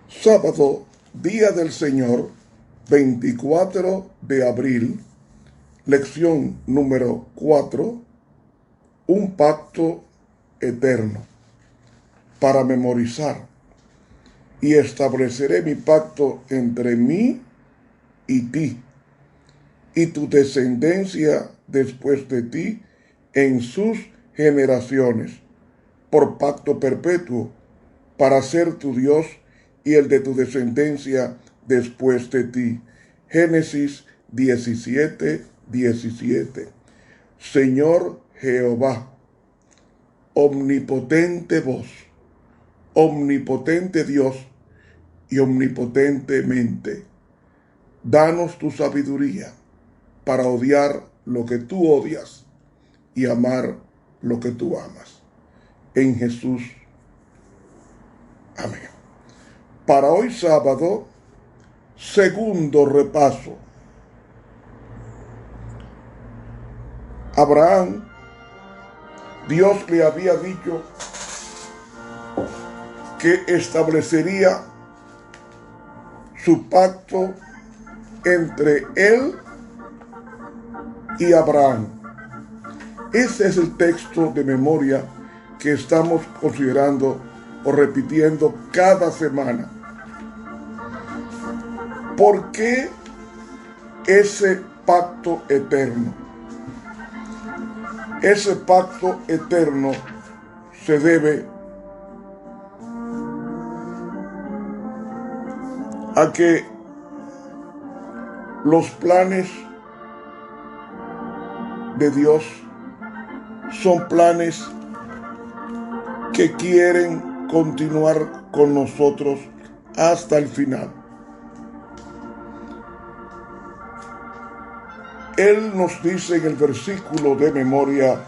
Sábado, Día del Señor, 24 de abril, lección número 4, un pacto eterno. Para memorizar: y estableceré mi pacto entre mí y ti, y tu descendencia después de ti en sus generaciones, por pacto perpetuo, para ser tu Dios y el de tu descendencia después de ti. Génesis 17:17. Señor Jehová, omnipotente vos, omnipotente Dios y omnipotentemente, danos tu sabiduría para odiar lo que tú odias y amar lo que tú amas. En Jesús. Amén. Para hoy sábado, segundo repaso. Abraham, Dios le había dicho que establecería su pacto entre él y Abraham. Ese es el texto de memoria que estamos considerando o repitiendo cada semana. ¿Por qué ese pacto eterno? Ese pacto eterno se debe a que los planes de Dios son planes que quieren continuar con nosotros hasta el final. Él nos dice en el versículo de memoria: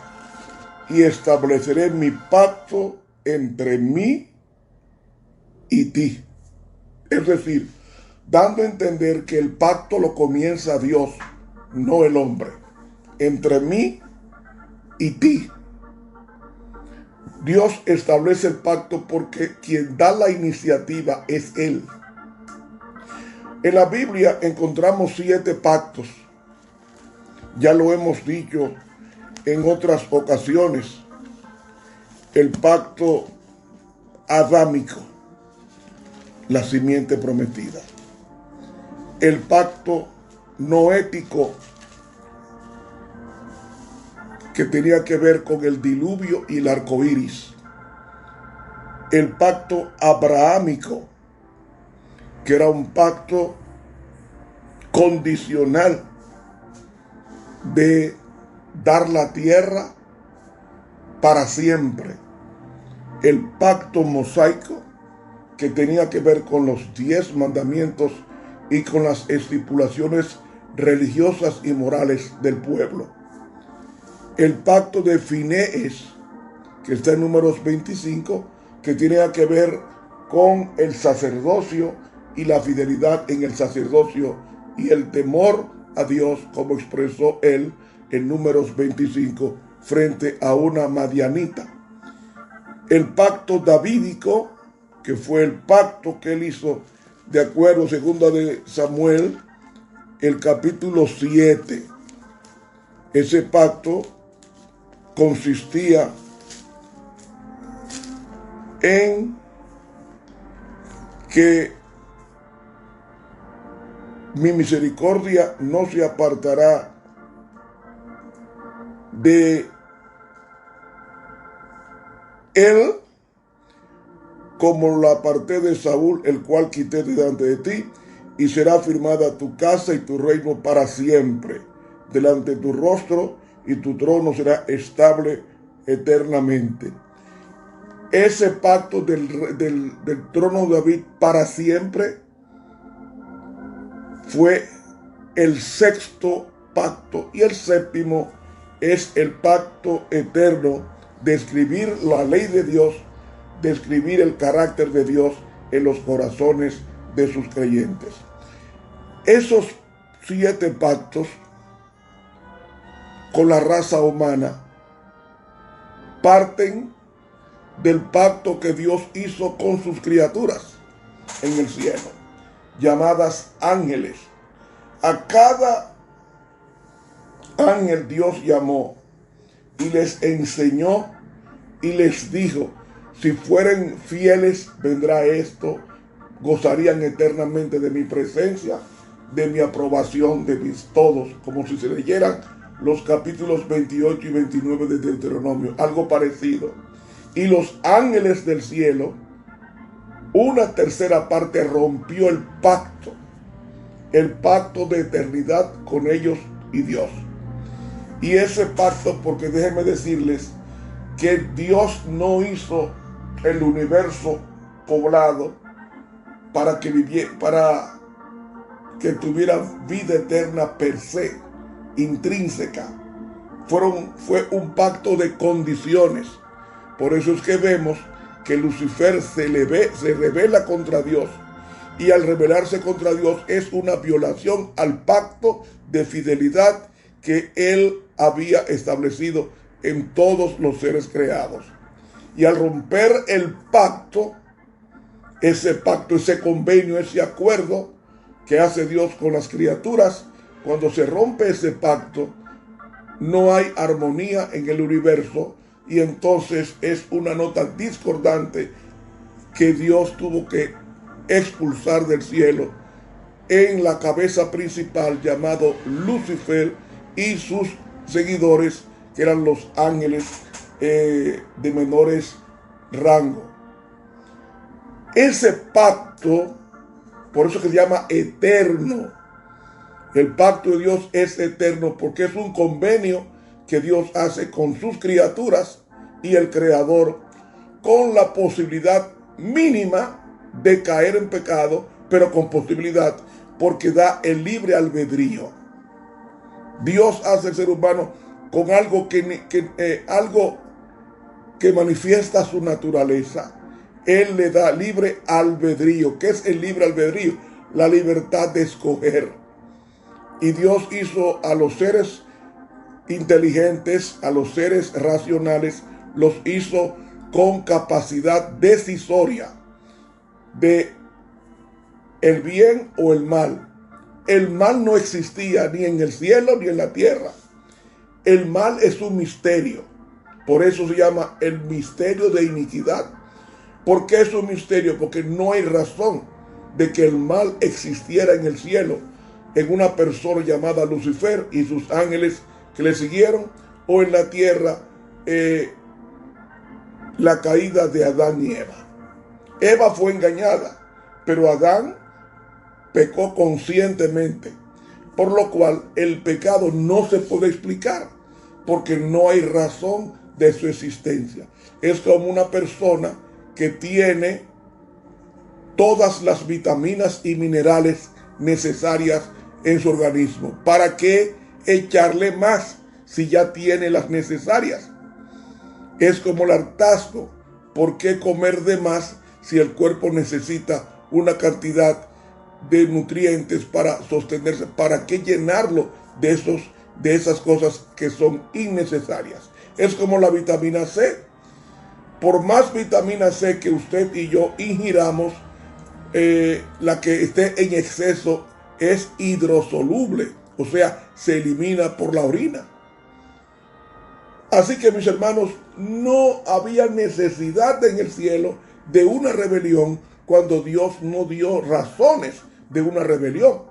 y estableceré mi pacto entre mí y ti. Es decir, dando a entender que el pacto lo comienza Dios, no el hombre. Entre mí y ti. Dios establece el pacto porque quien da la iniciativa es Él. En la Biblia encontramos 7 pactos. Ya lo hemos dicho en otras ocasiones. El pacto adámico, la simiente prometida. El pacto noético, que tenía que ver con el diluvio y el arco iris. El pacto abrahámico, que era un pacto condicional de dar la tierra para siempre. El pacto mosaico, que tenía que ver con los 10 mandamientos y con las estipulaciones religiosas y morales del pueblo. El pacto de Finees, que está en Números 25, que tiene que ver con el sacerdocio y la fidelidad en el sacerdocio y el temor a Dios, como expresó él en Números 25 frente a una madianita. El pacto davídico, que fue el pacto que él hizo de acuerdo a 2 de Samuel, el capítulo 7. Ese pacto consistía en que mi misericordia no se apartará de él, como la aparté de Saúl, el cual quité delante de ti, y será firmada tu casa y tu reino para siempre delante de tu rostro, y tu trono será estable eternamente. Ese pacto del trono de David para siempre fue el 6º pacto, y el 7º es el pacto eterno de escribir la ley de Dios, de escribir el carácter de Dios en los corazones de sus creyentes. Esos 7 pactos con la raza humana parten del pacto que Dios hizo con sus criaturas en el cielo, llamadas ángeles. A cada ángel Dios llamó y les enseñó y les dijo: si fueren fieles vendrá esto, gozarían eternamente de mi presencia, de mi aprobación, de mis todos, como si se leyeran los capítulos 28 y 29 de Deuteronomio, algo parecido. Y los ángeles del cielo, una tercera parte, rompió el pacto de eternidad con ellos y Dios. Y ese pacto, porque déjenme decirles que Dios no hizo el universo poblado para que tuviera vida eterna per se, intrínseca. Fue un pacto de condiciones. Por eso es que vemos que Lucifer se rebela contra Dios, y al rebelarse contra Dios es una violación al pacto de fidelidad que él había establecido en todos los seres creados. Y al romper el pacto, ese convenio, ese acuerdo que hace Dios con las criaturas, cuando se rompe ese pacto, no hay armonía en el universo, y entonces es una nota discordante que Dios tuvo que expulsar del cielo en la cabeza principal, llamado Lucifer, y sus seguidores, que eran los ángeles de menores rango. Ese pacto, por eso que se llama eterno. El pacto de Dios es eterno porque es un convenio que Dios hace con sus criaturas y el Creador, con la posibilidad mínima de caer en pecado, pero con posibilidad, porque da el libre albedrío. Dios hace al ser humano con algo que manifiesta su naturaleza. Él le da libre albedrío. ¿Qué es el libre albedrío? La libertad de escoger. Y Dios hizo a los seres inteligentes, a los seres racionales, los hizo con capacidad decisoria de el bien o el mal. El mal no existía ni en el cielo ni en la tierra. El mal es un misterio. Por eso se llama el misterio de iniquidad. ¿Por qué es un misterio? Porque no hay razón de que el mal existiera en el cielo, en una persona llamada Lucifer y sus ángeles que le siguieron, o en la tierra la caída de Adán y Eva. Eva fue engañada, pero Adán pecó conscientemente, por lo cual el pecado no se puede explicar, porque no hay razón de su existencia. Es como una persona que tiene todas las vitaminas y minerales necesarias en su organismo. ¿Para qué echarle más si ya tiene las necesarias? Es como el hartazgo. ¿Por qué comer de más si el cuerpo necesita una cantidad de nutrientes para sostenerse? ¿Para qué llenarlo de esas cosas que son innecesarias? Es como la vitamina C. Por más vitamina C que usted y yo ingiramos, la que esté en exceso es hidrosoluble, o sea, se elimina por la orina. Así que, mis hermanos, no había necesidad en el cielo de una rebelión cuando Dios no dio razones de una rebelión.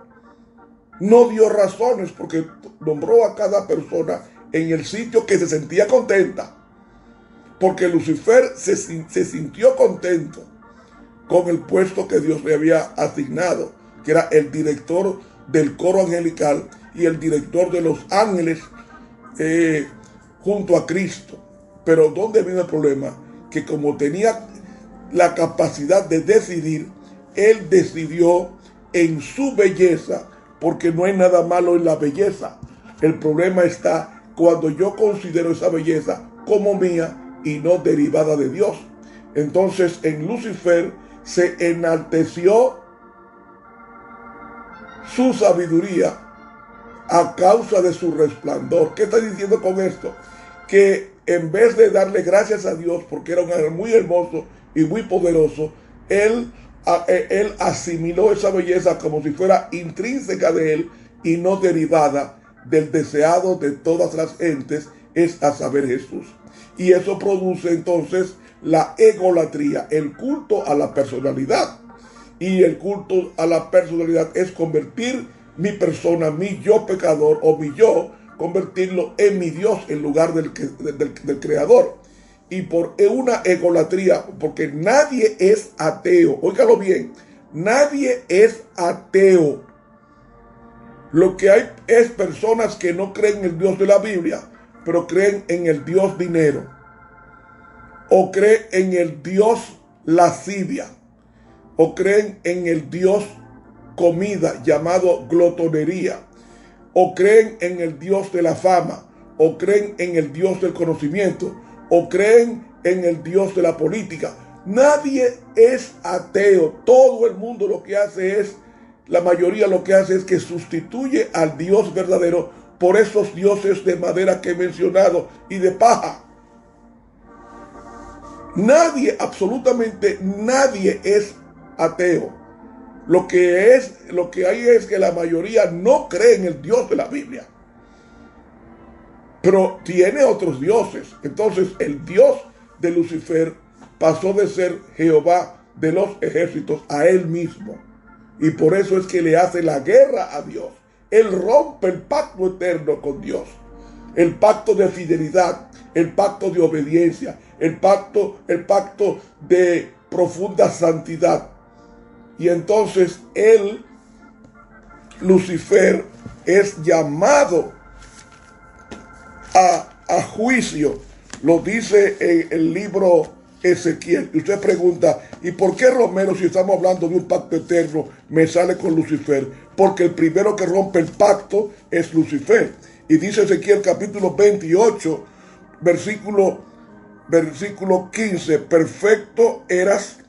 No dio razones porque nombró a cada persona en el sitio que se sentía contenta. Porque Lucifer se sintió contento con el puesto que Dios le había asignado, que era el director del coro angelical y el director de los ángeles junto a Cristo. Pero ¿dónde vino el problema? Que como tenía la capacidad de decidir, él decidió en su belleza, porque no hay nada malo en la belleza. El problema está cuando yo considero esa belleza como mía y no derivada de Dios. Entonces en Lucifer se enalteció su sabiduría a causa de su resplandor. ¿Qué está diciendo con esto? Que en vez de darle gracias a Dios porque era un ángel muy hermoso y muy poderoso, él asimiló esa belleza como si fuera intrínseca de él y no derivada del deseado de todas las gentes, es a saber Jesús. Y eso produce entonces la egolatría, el culto a la personalidad. Y el culto a la personalidad es convertir mi persona, mi yo pecador o mi yo, convertirlo en mi Dios en lugar del creador. Y por una egolatría, porque nadie es ateo, óigalo bien, nadie es ateo. Lo que hay es personas que no creen en el Dios de la Biblia, pero creen en el Dios dinero, o creen en el Dios lascivia, o creen en el Dios comida llamado glotonería, o creen en el Dios de la fama, o creen en el Dios del conocimiento, o creen en el Dios de la política. Nadie es ateo. Todo el mundo lo que hace es, la mayoría lo que hace es que sustituye al Dios verdadero por esos dioses de madera que he mencionado y de paja. Nadie, absolutamente nadie es ateo. Lo que hay es que la mayoría no cree en el Dios de la Biblia, pero tiene otros dioses. Entonces el Dios de Lucifer pasó de ser Jehová de los ejércitos a él mismo, y por eso es que le hace la guerra a Dios. Él rompe el pacto eterno con Dios, el pacto de fidelidad, el pacto de obediencia, el pacto de profunda santidad. Y entonces él, Lucifer, es llamado a juicio. Lo dice en el libro Ezequiel. Y usted pregunta, ¿y por qué, Romero, si estamos hablando de un pacto eterno, me sale con Lucifer? Porque el primero que rompe el pacto es Lucifer. Y dice Ezequiel capítulo 28, versículo 15, perfecto eras.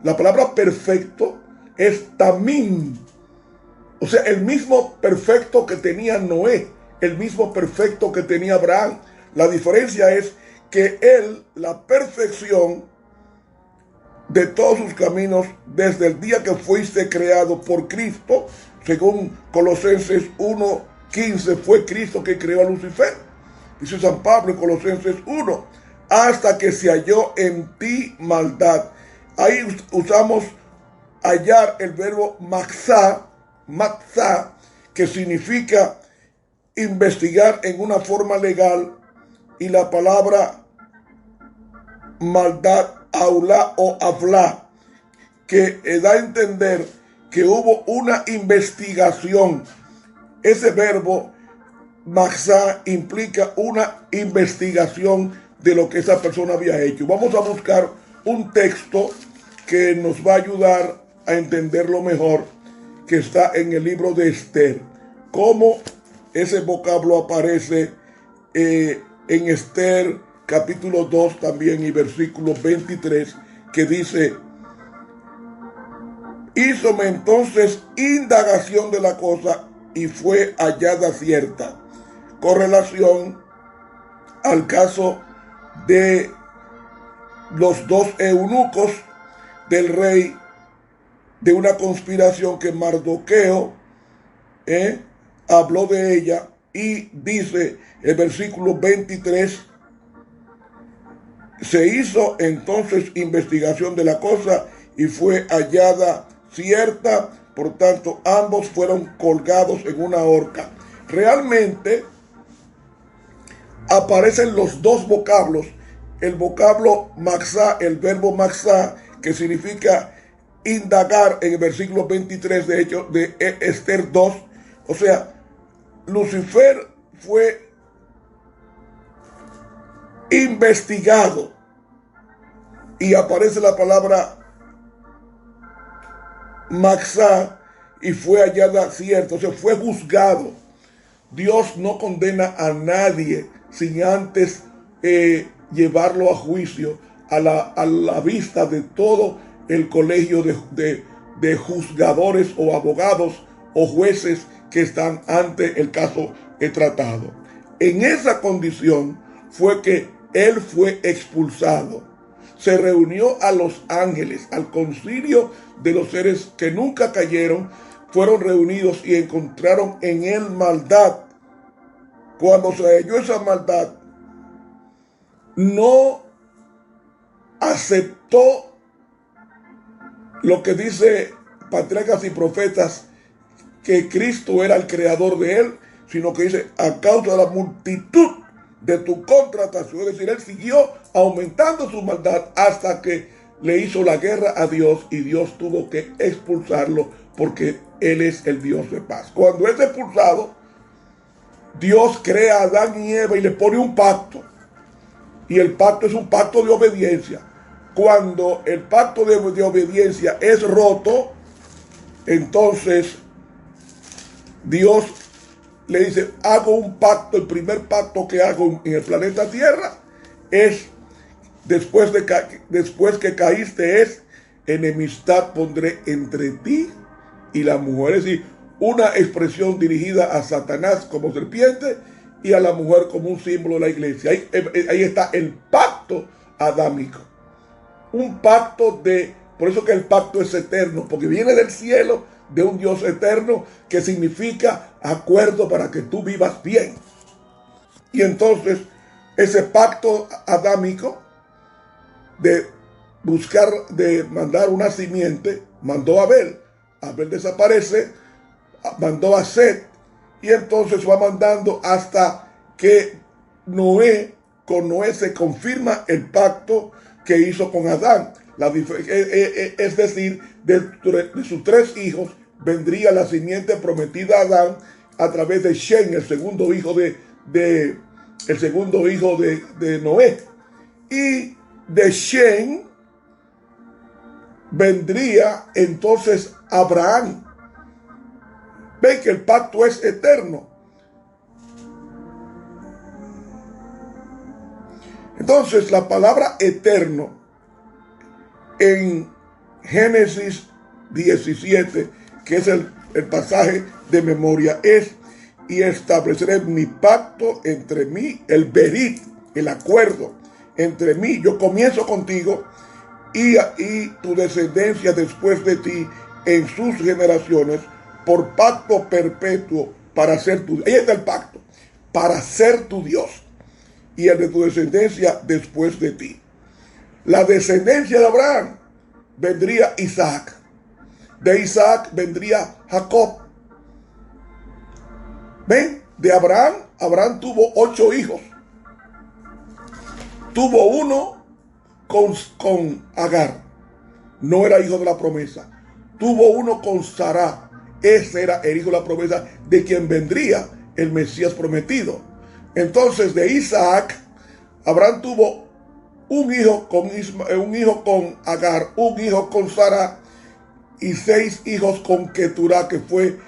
La palabra perfecto es tamín. O sea, el mismo perfecto que tenía Noé, el mismo perfecto que tenía Abraham. La diferencia es que él, la perfección de todos sus caminos, desde el día que fuiste creado por Cristo, según Colosenses 1:15, fue Cristo que creó a Lucifer. Dice San Pablo en Colosenses 1, hasta que se halló en ti maldad. Ahí usamos hallar el verbo maxá, que significa investigar en una forma legal, y la palabra maldad, aulá o aflá, que da a entender que hubo una investigación. Ese verbo maxá implica una investigación de lo que esa persona había hecho. Vamos a buscar un texto que nos va a ayudar a entenderlo mejor, que está en el libro de Esther. Cómo ese vocablo aparece en Esther capítulo 2 también y versículo 23, que dice, hízome entonces indagación de la cosa y fue hallada cierta, con relación al caso de los dos eunucos del rey, de una conspiración que Mardoqueo habló de ella, y dice el versículo 23, se hizo entonces investigación de la cosa y fue hallada cierta, por tanto ambos fueron colgados en una horca. Realmente aparecen los dos vocablos, el vocablo maxá, el verbo maxá, que significa indagar, en el versículo 23 de hecho de Esther 2. O sea, Lucifer fue investigado y aparece la palabra maxá y fue hallada cierta, o sea, fue juzgado. Dios no condena a nadie sin antes llevarlo a juicio a la vista de todo el colegio de juzgadores o abogados o jueces que están ante el caso tratado. En esa condición fue que él fue expulsado. Se reunió a los ángeles, al concilio de los seres que nunca cayeron, fueron reunidos y encontraron en él maldad. Cuando se halló esa maldad, no aceptó lo que dice patriarcas y profetas, que Cristo era el creador de él, sino que dice, a causa de la multitud de tu contratación. Es decir, él siguió aumentando su maldad hasta que le hizo la guerra a Dios y Dios tuvo que expulsarlo porque él es el Dios de paz. Cuando es expulsado, Dios crea a Adán y Eva y le pone un pacto. Y el pacto es un pacto de obediencia. Cuando el pacto de obediencia es roto, entonces Dios le dice, hago un pacto. El primer pacto que hago en el planeta Tierra es, después que caíste, es enemistad pondré entre ti y la mujer. Es decir, una expresión dirigida a Satanás como serpiente y a la mujer como un símbolo de la iglesia. Ahí está el pacto adámico. Un pacto por eso que el pacto es eterno, porque viene del cielo, de un Dios eterno, que significa acuerdo para que tú vivas bien. Y entonces ese pacto adámico de mandar una simiente, mandó a Abel. Abel desaparece, mandó a Set, y entonces va mandando hasta que con Noé se confirma el pacto que hizo con Adán. Es decir, de sus 3 hijos vendría la simiente prometida a Adán a través de Shem, el segundo hijo de Noé. Y de Shem vendría entonces Abraham. Ven que el pacto es eterno. Entonces la palabra eterno en Génesis 17, que es el pasaje de memoria, es: y estableceré mi pacto entre mí, el berit, el acuerdo entre mí. Yo comienzo contigo y tu descendencia después de ti en sus generaciones, por pacto perpetuo, para ser tu Dios. Ahí está el pacto, para ser tu Dios, y el de tu descendencia después de ti. La descendencia de Abraham vendría Isaac. De Isaac vendría Jacob. ¿Ven? De Abraham tuvo 8 hijos. Tuvo uno con Agar. No era hijo de la promesa. Tuvo uno con Sara. Ese era el hijo de la promesa, de quien vendría el Mesías prometido. Entonces, de Isaac, Abraham tuvo un hijo con Agar, un hijo con Sara y 6 hijos con Keturah, que fue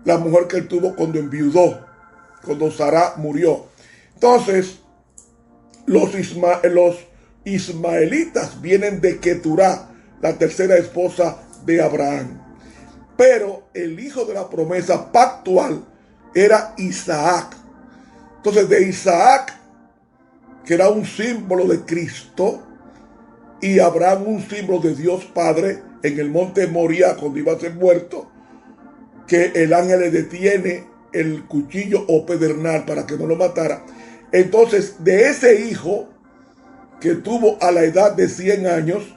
la mujer que él tuvo cuando enviudó, cuando Sara murió. Entonces, los ismaelitas vienen de Keturah, la tercera esposa de Abraham. Pero el hijo de la promesa pactual era Isaac. Entonces, de Isaac, que era un símbolo de Cristo, y Abraham un símbolo de Dios Padre, en el monte Moría, cuando iba a ser muerto, que el ángel le detiene el cuchillo o pedernal para que no lo matara. Entonces, de ese hijo que tuvo a la edad de 100 años,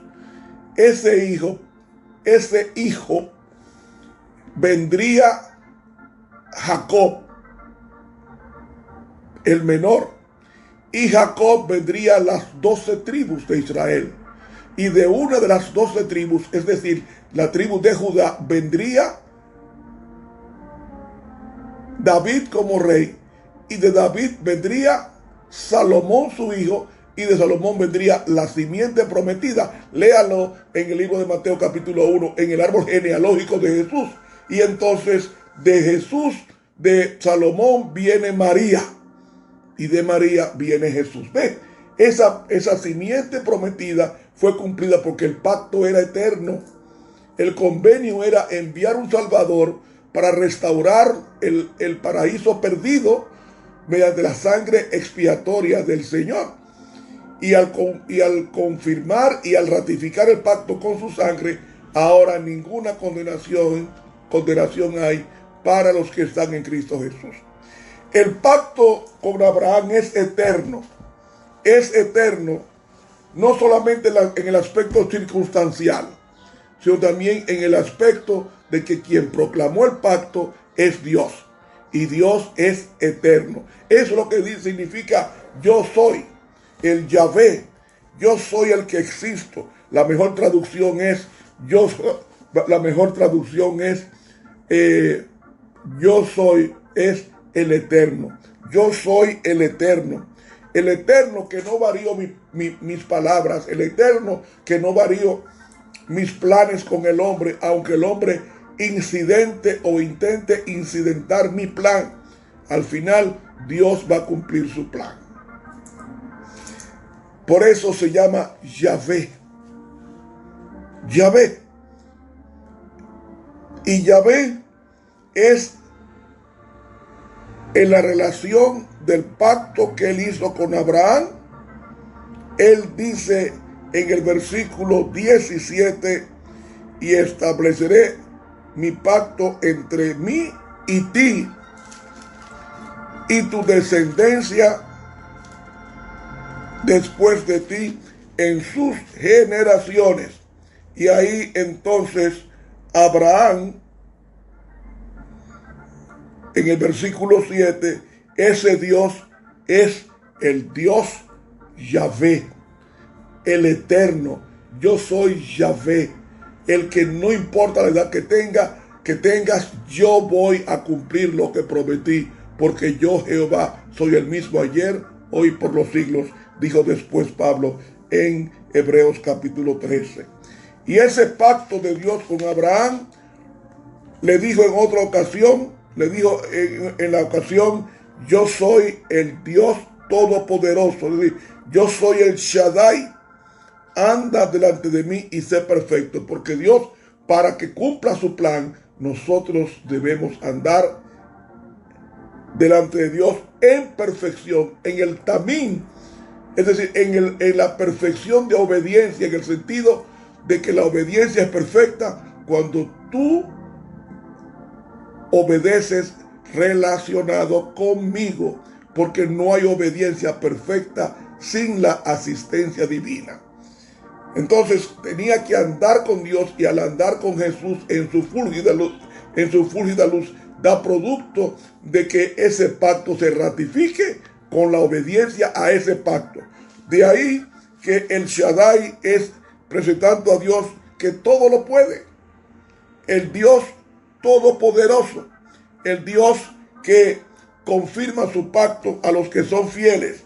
ese hijo vendría Jacob, el menor, y Jacob vendría a las 12 tribus de Israel. Y de una de las 12 tribus, es decir, la tribu de Judá, vendría David como rey, y de David vendría Salomón su hijo, y de Salomón vendría la simiente prometida. Léalo en el libro de Mateo capítulo 1, en el árbol genealógico de Jesús. Y entonces de Jesús, de Salomón viene María, y de María viene Jesús. Ve, esa simiente prometida fue cumplida porque el pacto era eterno. El convenio era enviar un Salvador para restaurar el paraíso perdido mediante la sangre expiatoria del Señor. Y al confirmar y al ratificar el pacto con su sangre, ahora ninguna condenación hay para los que están en Cristo Jesús. El pacto con Abraham es eterno. Es eterno, no solamente en el aspecto circunstancial, sino también en el aspecto de que quien proclamó el pacto es Dios. Y Dios es eterno. Eso es lo que significa yo soy, el Yahvé. Yo soy el que existo. La mejor traducción es yo soy, es el eterno. Yo soy el eterno. El eterno que no varío mis palabras. El eterno que no varío mis planes con el hombre, aunque el hombre incidente o intente incidentar mi plan. Al final, Dios va a cumplir su plan. Por eso se llama Yahvé. Yahvé. Y Yahvé es en la relación del pacto que él hizo con Abraham. Él dice en el versículo 17, y estableceré mi pacto entre mí y ti y tu descendencia después de ti en sus generaciones. Y ahí entonces Abraham, en el versículo 7, ese Dios es el Dios Yahvé, el eterno. Yo soy Yahvé, el que no importa la edad que tengas, yo voy a cumplir lo que prometí, porque yo Jehová soy el mismo ayer, hoy, por los siglos, dijo después Pablo en Hebreos capítulo 13. Y ese pacto de Dios con Abraham, le dijo en otra ocasión, le dijo en la ocasión, yo soy el Dios todopoderoso, es decir, yo soy el Shaddai, anda delante de mí y sé perfecto, porque Dios, para que cumpla su plan, nosotros debemos andar delante de Dios en perfección, en el tamín, es decir, en la perfección de obediencia, en el sentido de que la obediencia es perfecta cuando tú obedeces relacionado conmigo, porque no hay obediencia perfecta sin la asistencia divina. Entonces tenía que andar con Dios, y al andar con Jesús en su fúlgida luz, da producto de que ese pacto se ratifique con la obediencia a ese pacto. De ahí que el Shaddai es presentando a Dios que todo lo puede, el Dios todopoderoso, el Dios que confirma su pacto a los que son fieles,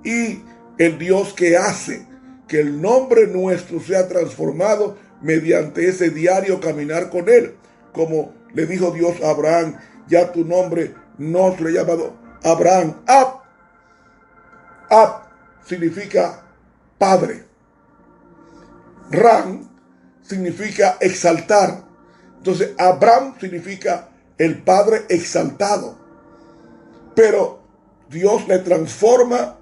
y el Dios que hace que el nombre nuestro sea transformado mediante ese diario caminar con él, como le dijo Dios a Abraham: ya tu nombre no se le ha llamado Abraham. Ab significa padre. Ram significa exaltar. Entonces Abraham significa el padre exaltado. Pero Dios le transforma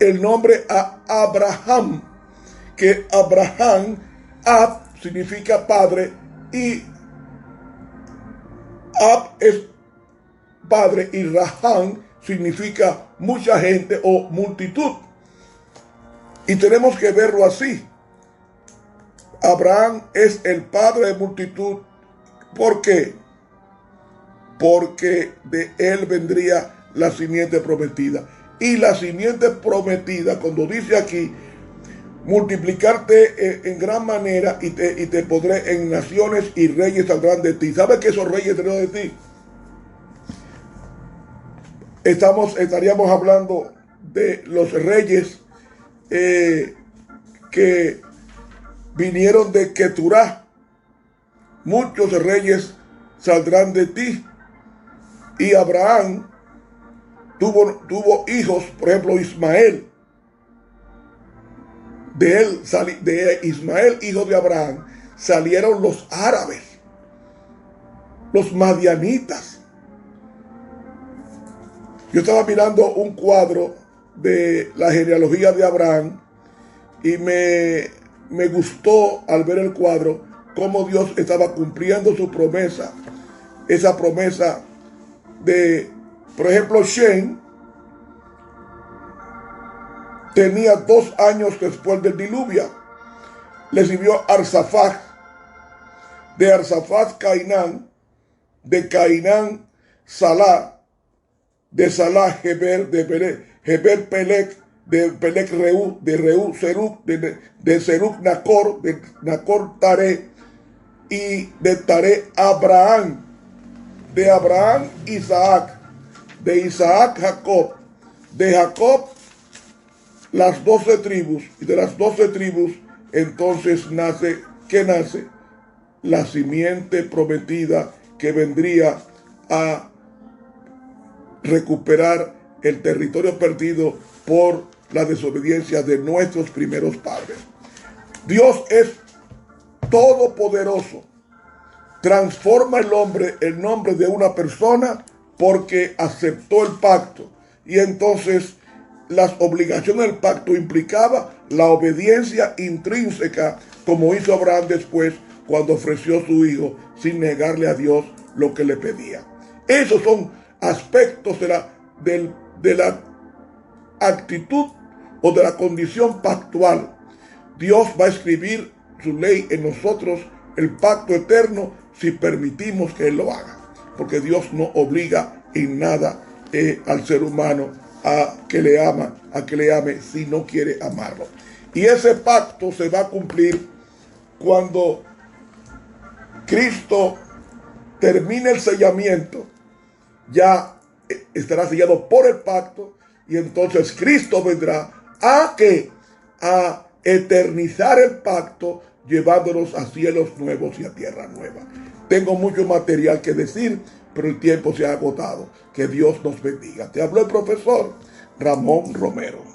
el nombre a Abraham, que Abraham, Ab significa padre, y Ab es padre, y Raham significa mucha gente o multitud. Y tenemos que verlo así. Abraham es el padre de multitud. ¿Por qué? Porque de él vendría la simiente prometida. Y la simiente prometida, cuando dice aquí, multiplicarte en gran manera y te pondré en naciones y reyes saldrán de ti. ¿Sabes que esos reyes saldrán de ti? Estaríamos hablando de los reyes que vinieron de Keturá. Muchos reyes saldrán de ti. Y Abraham tuvo hijos, por ejemplo Ismael. De Ismael, hijo de Abraham, salieron los árabes. los madianitas. Yo estaba mirando un cuadro de la genealogía de Abraham y me gustó al ver el cuadro cómo Dios estaba cumpliendo su promesa. Esa promesa de, por ejemplo, Shem tenía 2 años después del diluvio. Le sirvió Arsafat, de Arsafat Cainán, de Cainán Salah, de Salah Heber, de Heber Pelec, de Pelec Reú, de Reú Serug, de Serug Nacor, de Nacor Taré, y de Taré Abraham, de Abraham Isaac, de Isaac Jacob, de Jacob las 12 tribus, y de las 12 tribus entonces nace, ¿qué nace? La simiente prometida que vendría a recuperar el territorio perdido por la desobediencia de nuestros primeros padres. Dios es todopoderoso. Transforma el nombre de una persona porque aceptó el pacto. Y entonces las obligaciones del pacto implicaba la obediencia intrínseca, como hizo Abraham después cuando ofreció a su hijo sin negarle a Dios lo que le pedía. Esos son aspectos de la actitud o de la condición pactual. Dios va a escribir su ley en nosotros, el pacto eterno, si permitimos que Él lo haga. Porque Dios no obliga en nada al ser humano a que le ame si no quiere amarlo. Y ese pacto se va a cumplir cuando Cristo termine el sellamiento. Ya estará sellado por el pacto y entonces Cristo vendrá a eternizar el pacto, llevándonos a cielos nuevos y a tierra nueva. Tengo mucho material que decir, pero el tiempo se ha agotado. Que Dios nos bendiga. Te habló el profesor Ramón Romero.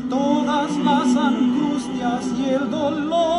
Todas las angustias y el dolor